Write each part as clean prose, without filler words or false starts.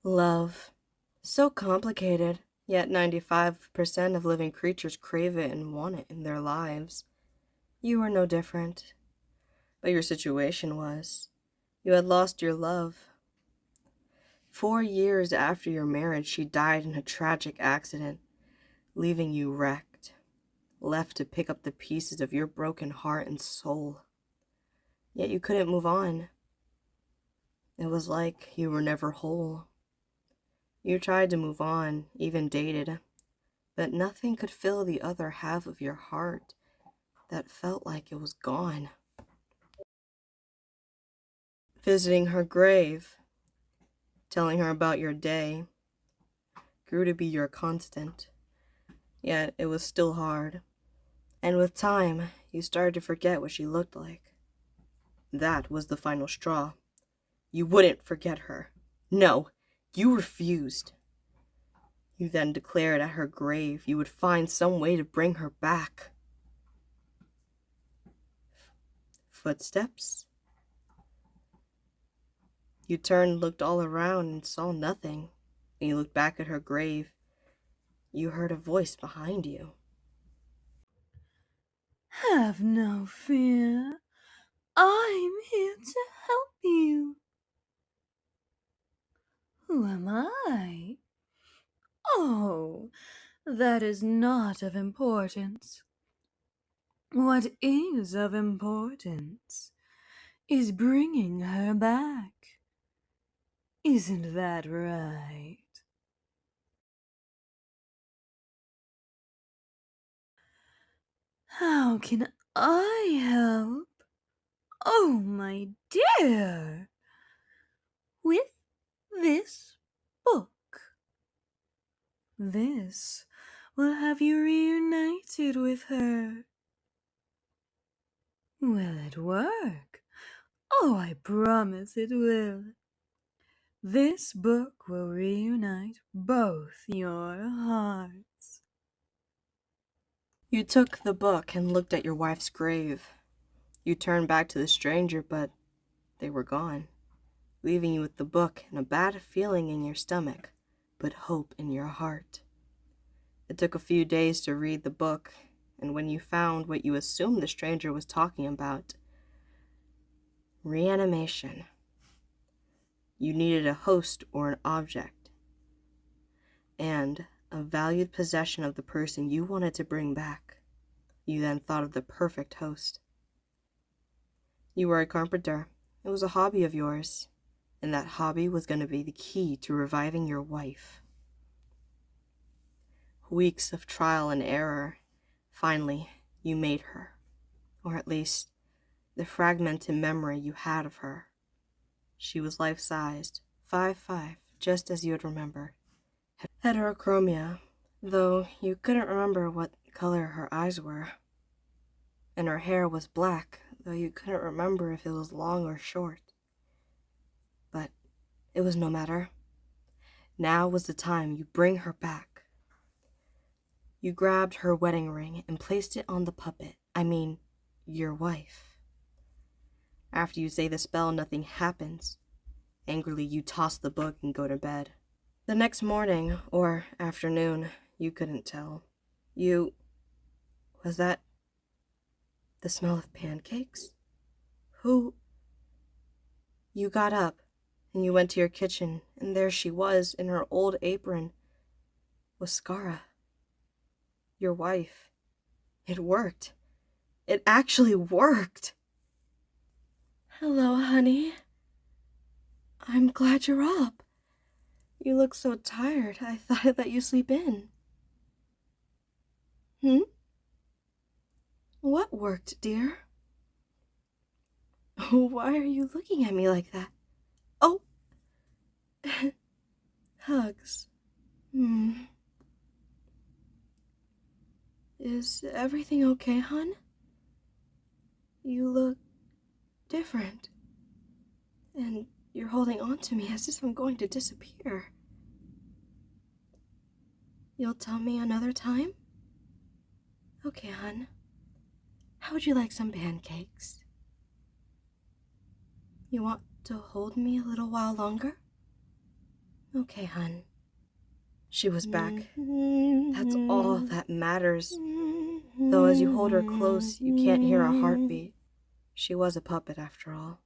Love. So complicated, yet 95% of living creatures crave it and want it in their lives. You were no different, but your situation was. You had lost your love. 4 years after your marriage, she died in a tragic accident, leaving you wrecked, left to pick up the pieces of your broken heart and soul. Yet you couldn't move on. It was like you were never whole. You tried to move on, even dated, but nothing could fill the other half of your heart that felt like it was gone. Visiting her grave, telling her about your day, grew to be your constant, yet it was still hard. And with time, you started to forget what she looked like. That was the final straw. You wouldn't forget her. No, you refused. You then declared at her grave you would find some way to bring her back. Footsteps? You turned, looked all around, and saw nothing. When you looked back at her grave, you heard a voice behind you. Have no fear. I'm here to help you. Who am I? Oh, that is not of importance. What is of importance is bringing her back. Isn't that right? How can I help? Oh, my dear. With this book. This will have you reunited with her. Will it work? Oh, I promise it will. This book will reunite both your hearts. You took the book and looked at your wife's grave. You turned back to the stranger, but they were gone, leaving you with the book and a bad feeling in your stomach, but hope in your heart. It took a few days to read the book, and when you found what you assumed the stranger was talking about, reanimation, you needed a host or an object, and a valued possession of the person you wanted to bring back. You then thought of the perfect host. You were a carpenter. It was a hobby of yours, and that hobby was going to be the key to reviving your wife. Weeks of trial and error. Finally, you made her, or at least the fragmented memory you had of her. She was life-sized, 5'5", just as you had remembered. Heterochromia, though you couldn't remember what color her eyes were. And her hair was black, though you couldn't remember if it was long or short. But it was no matter. Now was the time you bring her back. You grabbed her wedding ring and placed it on the puppet. Your wife. After you say the spell, nothing happens. Angrily, you toss the book and go to bed. The next morning, or afternoon, you couldn't tell. Was that the smell of pancakes? Who? You got up, and you went to your kitchen, and there she was, in her old apron, with Skara, your wife. It worked. It actually worked. Hello, honey. I'm glad you're up. You look so tired, I thought I'd let you sleep in. What worked, dear? Why are you looking at me like that? Oh, hugs. Is everything okay, hon? You look different. And you're holding on to me as if I'm going to disappear. You'll tell me another time? Okay, hon. How would you like some pancakes? You want to hold me a little while longer? Okay, hun. She was back. That's all that matters. Though as you hold her close, you can't hear a heartbeat. She was a puppet, after all.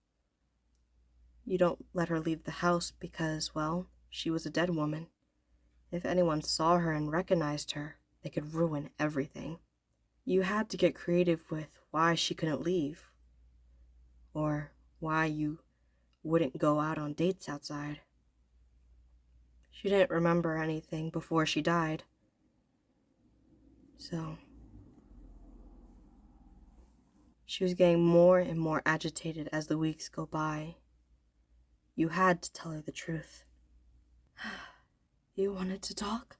You don't let her leave the house because, well, she was a dead woman. If anyone saw her and recognized her, they could ruin everything. You had to get creative with why she couldn't leave, or why you wouldn't go out on dates outside. She didn't remember anything before she died. So, she was getting more and more agitated as the weeks go by. You had to tell her the truth. You wanted to talk?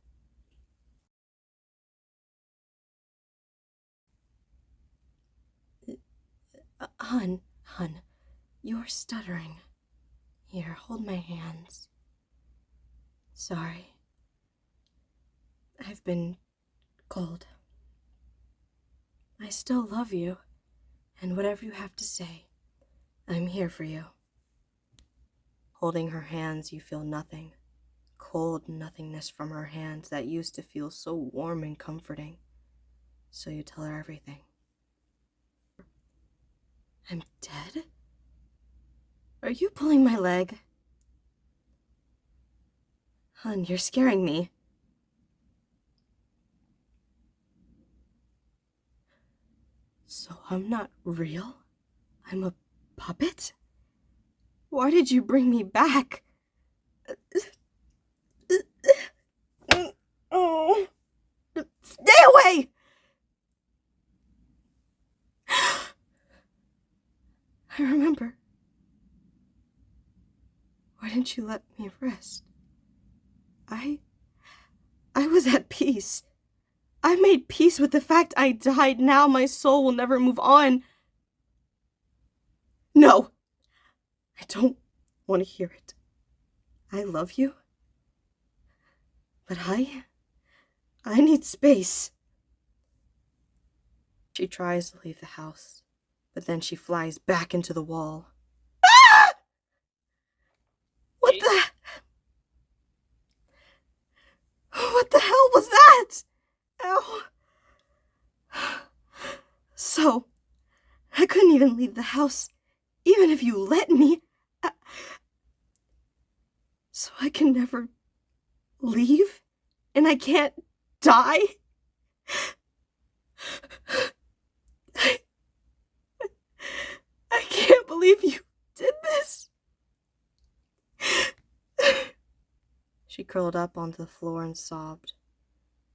Hun, you're stuttering. Here, hold my hands. Sorry. I've been cold. I still love you, and whatever you have to say, I'm here for you. Holding her hands, you feel nothing. Cold nothingness from her hands that used to feel so warm and comforting. So you tell her everything. I'm dead? Are you pulling my leg? Hun, you're scaring me. So I'm not real? I'm a puppet? Why did you bring me back? Oh, stay away! I remember. Why didn't you let me rest? I was at peace. I made peace with the fact I died. Now my soul will never move on. No! I don't want to hear it. I love you. But I need space. She tries to leave the house, but then she flies back into the wall. Ah! What the hell was that? Ow. So, I couldn't even leave the house, even if you let me. So I can never leave? And I can't die? I can't believe you did this. She curled up onto the floor and sobbed.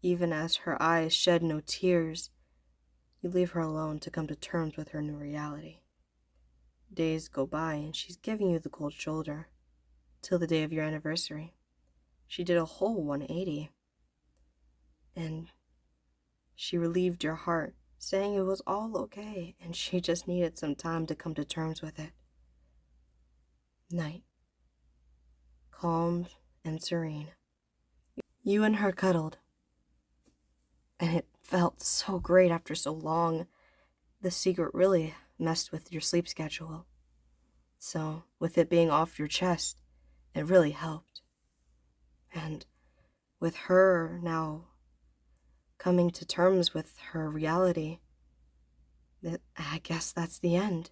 Even as her eyes shed no tears, you leave her alone to come to terms with her new reality. Days go by and she's giving you the cold shoulder. Till the day of your anniversary. She did a whole 180. And she relieved your heart, saying it was all okay and she just needed some time to come to terms with it. Night. Calm and serene. You and her cuddled. And it felt so great after so long. The secret really messed with your sleep schedule. So, with it being off your chest, it really helped. And with her now coming to terms with her reality, I guess that's the end.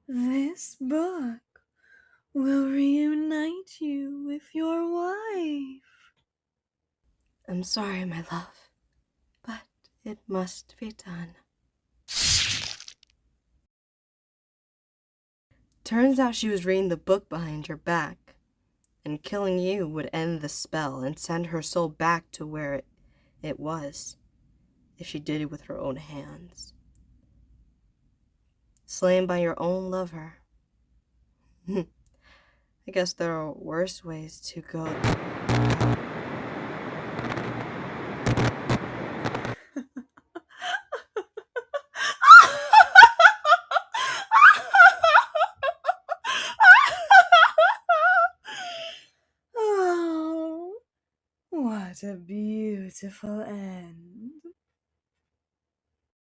This book will reunite you with your wife. I'm sorry, my love, but it must be done. Turns out she was reading the book behind your back, and killing you would end the spell and send her soul back to where it was, if she did it with her own hands. Slain by your own lover. I guess there are worse ways to go. Oh, what a beautiful end.